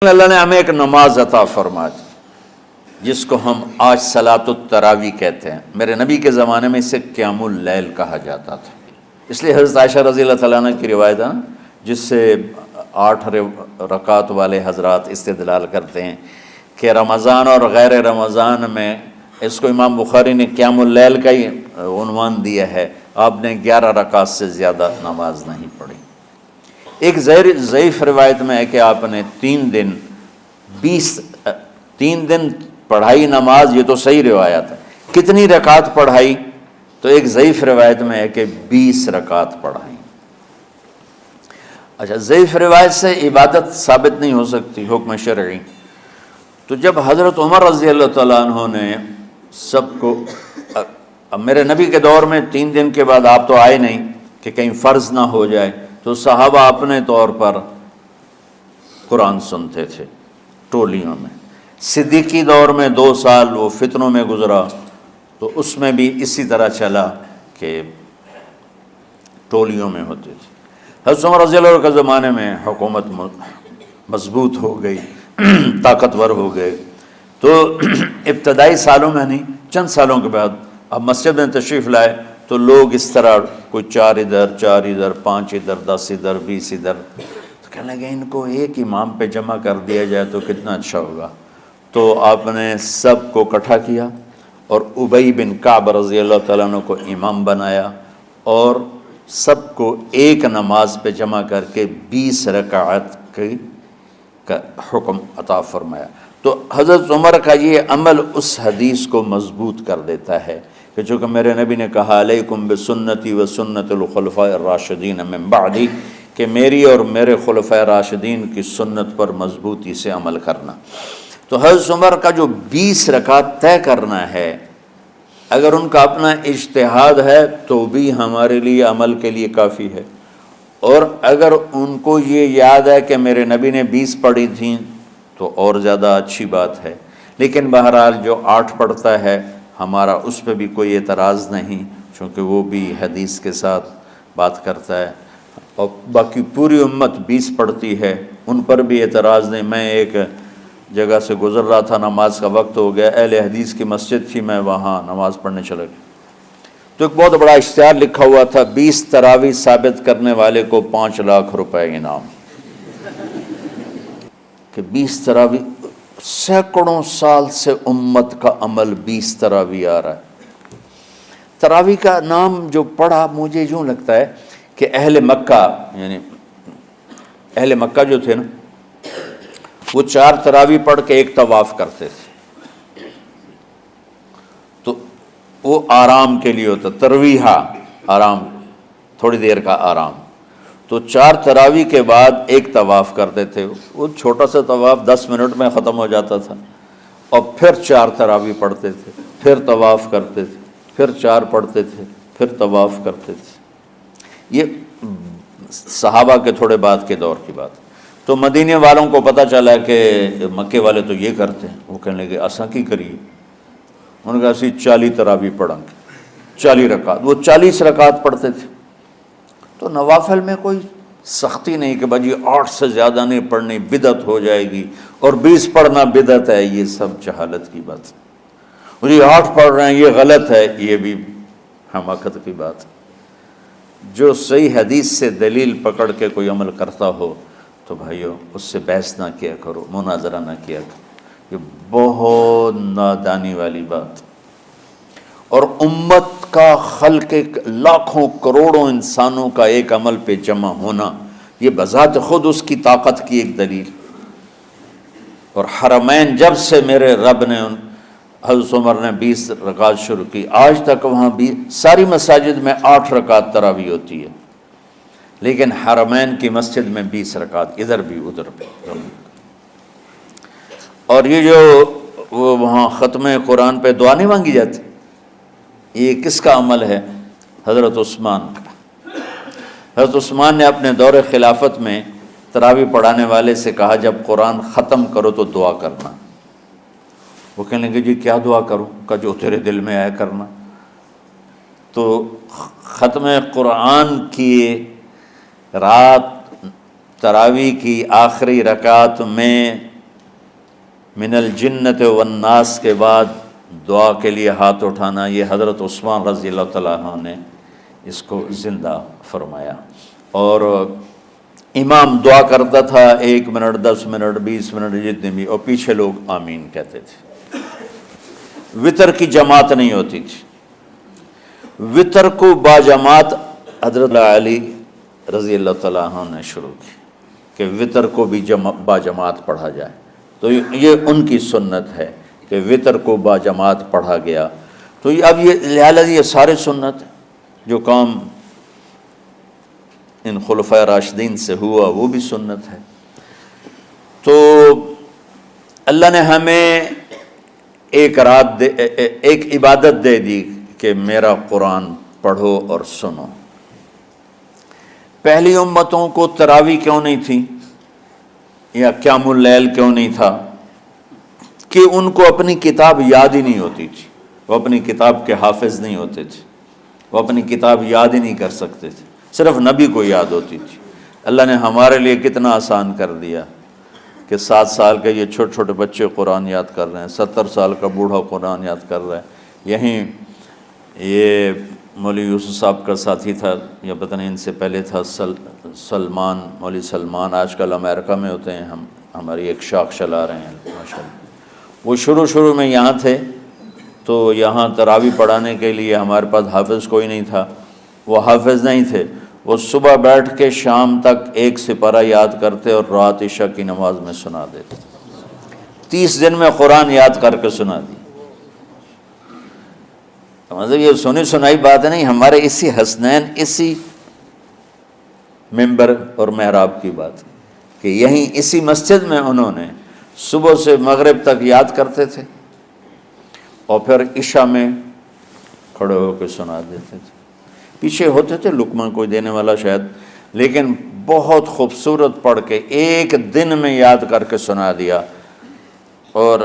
اللہ نے ہمیں ایک نماز عطا فرما دی جس کو ہم آج صلاۃ التراویح کہتے ہیں۔ میرے نبی کے زمانے میں اسے قیام اللیل کہا جاتا تھا، اس لیے حضرت عائشہ رضی اللہ تعالیٰ عنہ کی روایت ہے نا، جس سے 8 رکعت والے حضرات استدلال کرتے ہیں کہ رمضان اور غیر رمضان میں اس کو امام بخاری نے قیام اللیل کا ہی عنوان دیا ہے۔ آپ نے 11 رکعت سے زیادہ نماز نہیں پڑھی۔ ایک ضعیف روایت میں ہے کہ آپ نے 3 دن پڑھائی نماز، یہ تو صحیح روایت ہے۔ کتنی رکعت پڑھائی؟ تو ایک ضعیف روایت میں ہے کہ 20 رکعت پڑھائی۔ اچھا، ضعیف روایت سے عبادت ثابت نہیں ہو سکتی حکم شرعی۔ تو جب حضرت عمر رضی اللہ تعالیٰ عنہ نے سب کو، اب میرے نبی کے دور میں 3 دن کے بعد آپ تو آئے نہیں کہ کہیں فرض نہ ہو جائے، تو صحابہ اپنے طور پر قرآن سنتے تھے ٹولیوں میں۔ صدیقی دور میں 2 سال وہ فتنوں میں گزرا، تو اس میں بھی اسی طرح چلا کہ ٹولیوں میں ہوتے تھے۔ حضرت عمر رضی اللہ عنہ کے زمانے میں حکومت مضبوط ہو گئی، طاقتور ہو گئے، تو ابتدائی سالوں میں نہیں، چند سالوں کے بعد اب مسجد میں تشریف لائے تو لوگ اس طرح کوئی 4 ادھر 4 ادھر 5 ادھر 10 ادھر 20 ادھر، تو کہنے لگے ان کو ایک امام پہ جمع کر دیا جائے تو کتنا اچھا ہوگا۔ تو آپ نے سب کو اکٹھا کیا اور ابی بن کعب رضی اللہ تعالیٰ عنہ کو امام بنایا اور سب کو ایک نماز پہ جمع کر کے 20 رکعت کا حکم عطا فرمایا۔ تو حضرت عمر کا یہ عمل اس حدیث کو مضبوط کر دیتا ہے کہ چونکہ میرے نبی نے کہا علیکم بسنتی و سنت الخلفاء الراشدین من بعدی، کہ میری اور میرے خلفاء راشدین کی سنت پر مضبوطی سے عمل کرنا۔ تو حضرت عمر کا جو 20 رکعت طے کرنا ہے، اگر ان کا اپنا اجتہاد ہے تو بھی ہمارے لیے عمل کے لیے کافی ہے، اور اگر ان کو یہ یاد ہے کہ میرے نبی نے 20 پڑھی تھیں تو اور زیادہ اچھی بات ہے۔ لیکن بہرحال جو 8 پڑھتا ہے ہمارا اس پہ بھی کوئی اعتراض نہیں، چونکہ وہ بھی حدیث کے ساتھ بات کرتا ہے، اور باقی پوری امت 20 پڑھتی ہے، ان پر بھی اعتراض نہیں۔ میں ایک جگہ سے گزر رہا تھا، نماز کا وقت ہو گیا، اہل حدیث کی مسجد تھی، میں وہاں نماز پڑھنے چلا گیا، تو ایک بہت بڑا اشتہار لکھا ہوا تھا، 20 تراویح ثابت کرنے والے کو 5 لاکھ روپے انعام۔ کہ 20 تراویح، سینکڑوں سال سے امت کا عمل 20 تراویح آ رہا ہے۔ تراویح کا نام جو پڑھا، مجھے یوں لگتا ہے کہ اہل مکہ، یعنی اہل مکہ جو تھے نا، وہ 4 تراویح پڑھ کے ایک طواف کرتے تھے، تو وہ آرام کے لیے ہوتا، ترویحہ آرام، تھوڑی دیر کا آرام۔ تو 4 تراویح کے بعد ایک طواف کرتے تھے، وہ چھوٹا سا طواف 10 منٹ میں ختم ہو جاتا تھا، اور پھر 4 تراویح پڑھتے تھے، پھر طواف کرتے تھے، پھر 4 پڑھتے تھے، پھر طواف کرتے تھے۔ یہ صحابہ کے تھوڑے بعد کے دور کی بات۔ تو مدینے والوں کو پتہ چلا کہ مکے والے تو یہ کرتے ہیں، وہ کہنے لگے اساں کی کریے؟ انہوں نے کہا اسی 40 تراویح پڑھیں گے، 40 رکعت، وہ 40 رکعت پڑھتے تھے۔ تو نوافل میں کوئی سختی نہیں کہ بھائی 8 سے زیادہ نہیں پڑھنی، بدعت ہو جائے گی، اور 20 پڑھنا بدعت ہے، یہ سب جہالت کی بات ہے۔ یہ 8 پڑھ رہے ہیں یہ غلط ہے، یہ بھی حماقت کی بات ہے۔ جو صحیح حدیث سے دلیل پکڑ کے کوئی عمل کرتا ہو تو بھائیو اس سے بحث نہ کیا کرو، مناظرہ نہ کیا کرو، یہ بہت نادانی والی بات۔ اور امت کا، خلق لاکھوں کروڑوں انسانوں کا ایک عمل پہ جمع ہونا، یہ بذات خود اس کی طاقت کی ایک دلیل۔ اور حرمین جب سے میرے رب نے حضرت عمر نے 20 رکعت شروع کی، آج تک وہاں بھی ساری مساجد میں 8 رکعت تراویح ہوتی ہے، لیکن حرمین کی مسجد میں 20 رکعت، ادھر بھی ادھر بھی۔ اور یہ جو وہ وہاں ختم قرآن پہ دعا نہیں مانگی جاتی، یہ کس کا عمل ہے؟ حضرت عثمان کا۔ حضرت عثمان نے اپنے دور خلافت میں تراویح پڑھانے والے سے کہا جب قرآن ختم کرو تو دعا کرنا۔ وہ کہنے لگے جی کیا دعا کروں؟ کہ جو تیرے دل میں آیا کرنا۔ تو ختم قرآن کی رات تراویح کی آخری رکعت میں من الجنت والناس کے بعد دعا کے لیے ہاتھ اٹھانا، یہ حضرت عثمان رضی اللہ تعالیٰ عنہ نے اس کو زندہ فرمایا۔ اور امام دعا کرتا تھا 1 منٹ 10 منٹ 20 منٹ جتنے بھی، اور پیچھے لوگ آمین کہتے تھے۔ وطر کی جماعت نہیں ہوتی تھی، وطر کو باجماعت حضرت علی رضی اللہ تعالیٰ عنہ نے شروع کی کہ وطر کو بھی باجماعت پڑھا جائے، تو یہ ان کی سنت ہے کہ وطر کو باجماعت پڑھا گیا۔ تو اب یہ لہٰذا یہ سارے سنت جو کام ان خلفۂ راشدین سے ہوا وہ بھی سنت ہے۔ تو اللہ نے ہمیں ایک عبادت دے دی کہ میرا قرآن پڑھو اور سنو۔ پہلی امتوں کو تراویح کیوں نہیں تھی یا قیام اللیل کیوں نہیں تھا؟ کہ ان کو اپنی کتاب یاد ہی نہیں ہوتی تھی، وہ اپنی کتاب کے حافظ نہیں ہوتے تھے، وہ اپنی کتاب یاد ہی نہیں کر سکتے تھے، صرف نبی کو یاد ہوتی تھی۔ اللہ نے ہمارے لیے کتنا آسان کر دیا کہ 7 سال کے یہ چھوٹے چھوٹے بچے قرآن یاد کر رہے ہیں، 70 سال کا بوڑھا قرآن یاد کر رہا ہے۔ یہیں یہ مولوی یوسف صاحب کا ساتھی تھا یا پتہ نہیں ان سے پہلے تھا، سلمان، مولوی سلمان، آج کل امریکہ میں ہوتے ہیں، ہماری ایک شاخ چلا رہے ہیں ماشاءاللہ۔ وہ شروع میں یہاں تھے، تو یہاں تراویح پڑھانے کے لیے ہمارے پاس حافظ کوئی نہیں تھا، وہ حافظ نہیں تھے، وہ صبح بیٹھ کے شام تک 1 سپارہ یاد کرتے اور رات عشاء کی نماز میں سنا دیتے۔ 30 دن میں قرآن یاد کر کے سنا دی۔ مطلب یہ سنی سنائی بات نہیں، ہمارے اسی حسنین، اسی ممبر اور محراب کی بات کہ یہیں اسی مسجد میں انہوں نے صبح سے مغرب تک یاد کرتے تھے اور پھر عشاء میں کھڑے ہو کے سنا دیتے تھے۔ پیچھے ہوتے تھے لقمہ کوئی دینے والا شاید، لیکن بہت خوبصورت پڑھ کے 1 دن میں یاد کر کے سنا دیا۔ اور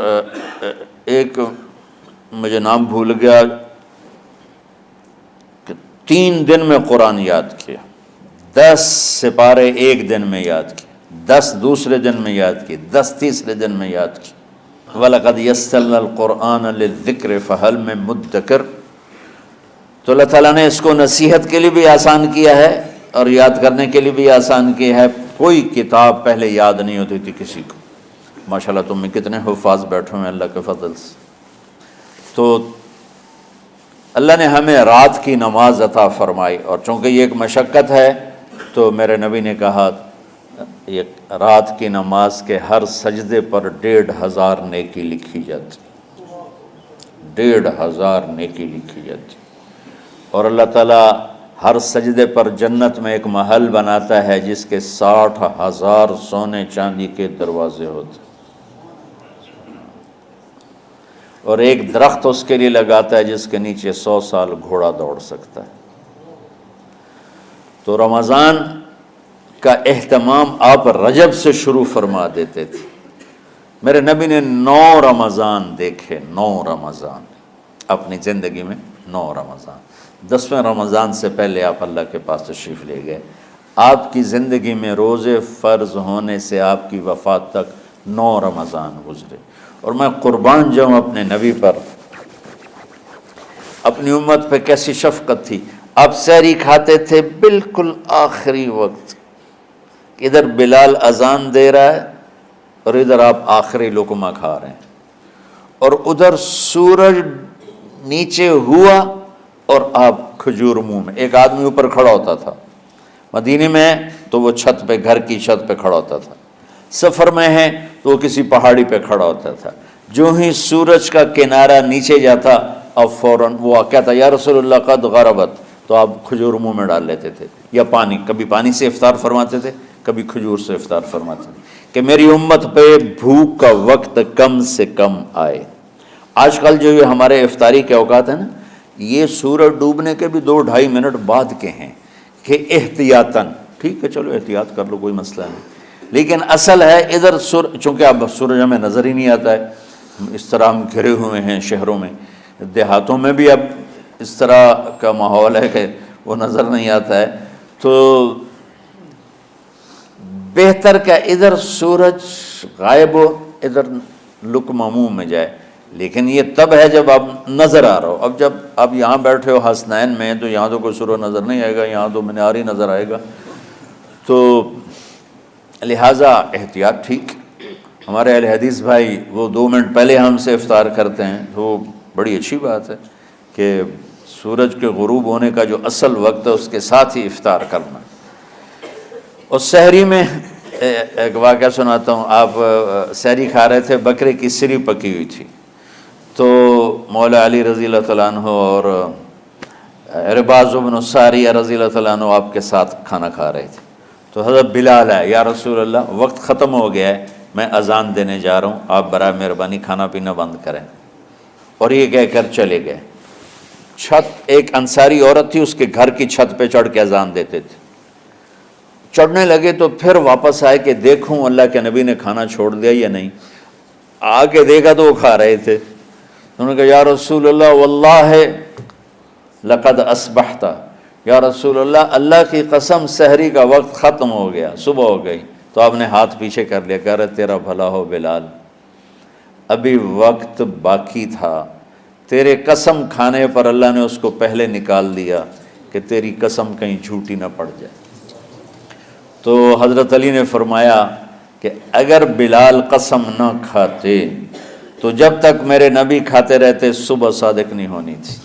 ایک مجھے نام بھول گیا کہ 3 دن میں قرآن یاد کیا، 10 سپارے 1 دن میں یاد کیے، 10 دوسرے دن میں یاد کیے، 10 تیسرے دن میں یاد کیے۔ وَلَقَدْ يَسَّرْنَا الْقُرْآنَ لِلذِّكْرِ فَهَلْ مِن مُدَّكِرٍ۔ تو اللہ تعالیٰ نے اس کو نصیحت کے لیے بھی آسان کیا ہے اور یاد کرنے کے لیے بھی آسان کیا ہے۔ کوئی کتاب پہلے یاد نہیں ہوتی تھی کسی کو، ماشاءاللہ تم میں کتنے حفاظ بیٹھے ہیں اللہ کے فضل سے۔ تو اللہ نے ہمیں رات کی نماز عطا فرمائی، اور چونکہ یہ ایک مشقت ہے تو میرے نبی نے کہا یہ رات کی نماز کے ہر سجدے پر 1500 نیکی لکھی جاتی، 1500 نیکی لکھی جاتی۔ اور اللہ تعالیٰ ہر سجدے پر جنت میں ایک محل بناتا ہے جس کے 60,000 سونے چاندی کے دروازے ہوتے، اور ایک درخت اس کے لیے لگاتا ہے جس کے نیچے 100 سال گھوڑا دوڑ سکتا ہے۔ تو رمضان کا اہتمام آپ رجب سے شروع فرما دیتے تھے۔ میرے نبی نے 9 رمضان دیکھے، 9 رمضان اپنی زندگی میں، 9 رمضان۔ 10ویں رمضان سے پہلے آپ اللہ کے پاس تشریف لے گئے۔ آپ کی زندگی میں روزے فرض ہونے سے آپ کی وفات تک 9 رمضان گزرے، اور میں قربان جاؤں اپنے نبی پر، اپنی امت پہ کیسی شفقت تھی۔ آپ سحری کھاتے تھے بالکل آخری وقت، ادھر بلال اذان دے رہا ہے اور ادھر آپ آخری لقمہ کھا رہے ہیں، اور ادھر سورج نیچے ہوا اور آپ کھجور منہ میں۔ ایک آدمی اوپر کھڑا ہوتا تھا مدینے میں تو وہ چھت پہ، گھر کی چھت پہ کھڑا ہوتا تھا، سفر میں ہے تو وہ کسی پہاڑی پہ کھڑا ہوتا تھا۔ جو ہی سورج کا کنارہ نیچے جاتا اب فوراً وہ کہتا یا رسول اللہ قد غربت، تو آپ کھجور منہ میں ڈال لیتے تھے، یا پانی، کبھی پانی سے افطار فرماتے تھے، کبھی کھجور سے افطار فرماتے تھے، کہ میری امت پہ بھوک کا وقت کم سے کم آئے۔ آج کل جو یہ ہمارے افطاری کے اوقات ہیں نا، یہ سورج ڈوبنے کے بھی 2-2.5 منٹ بعد کے ہیں کہ احتیاطاً، ٹھیک ہے چلو احتیاط کر لو کوئی مسئلہ نہیں، لیکن اصل ہے ادھر چونکہ اب سورج ہمیں نظر ہی نہیں آتا ہے، اس طرح ہم گھرے ہوئے ہیں شہروں میں، دیہاتوں میں بھی اب اس طرح کا ماحول ہے کہ وہ نظر نہیں آتا ہے، تو بہتر کہ ادھر سورج غائب ہو، ادھر لقمہ منہ میں جائے، لیکن یہ تب ہے جب آپ نظر آ رہا ہو۔ اب جب آپ یہاں بیٹھے ہو حسنین میں تو یہاں تو کوئی سورہ نظر نہیں آئے گا، یہاں تو منار ہی نظر آئے گا، تو لہٰذا احتیاط ٹھیک۔ ہمارے اہل حدیث بھائی وہ 2 منٹ پہلے ہم سے افطار کرتے ہیں، تو بڑی اچھی بات ہے کہ سورج کے غروب ہونے کا جو اصل وقت ہے اس کے ساتھ ہی افطار کرنا۔ اور سحری میں ایک واقعہ سناتا ہوں، آپ سحری کھا رہے تھے، بکرے کی سری پکی ہوئی تھی، تو مولا علی رضی اللہ تعالیٰ عنہ اور عرباض بن ساریہ رضی اللہ تعالیٰ عنہ آپ کے ساتھ کھانا کھا رہے تھے، تو حضرت بلال ہے، یا رسول اللہ وقت ختم ہو گیا ہے، میں اذان دینے جا رہا ہوں، آپ برائے مہربانی کھانا پینا بند کریں۔ اور یہ کہہ کر چلے گئے۔ چھت، ایک انصاری عورت تھی، اس کے گھر کی چھت پہ چڑھ کے اذان دیتے تھے، چڑھنے لگے تو پھر واپس آئے کہ دیکھوں اللہ کے نبی نے کھانا چھوڑ دیا یا نہیں، آ کے دیکھا تو وہ کھا رہے تھے۔ انہوں نے کہا یا رسول اللہ واللہ لقد اصبحت، یا رسول اللہ اللہ کی قسم سحری کا وقت ختم ہو گیا، صبح ہو گئی۔ تو آپ نے ہاتھ پیچھے کر لیا، کہہ رہے تیرا بھلا ہو بلال، ابھی وقت باقی تھا، تیرے قسم کھانے پر اللہ نے اس کو پہلے نکال دیا کہ تیری قسم کہیں جھوٹی نہ پڑ جائے۔ تو حضرت علی نے فرمایا کہ اگر بلال قسم نہ کھاتے تو جب تک میرے نبی کھاتے رہتے صبح صادق نہیں ہونی تھی۔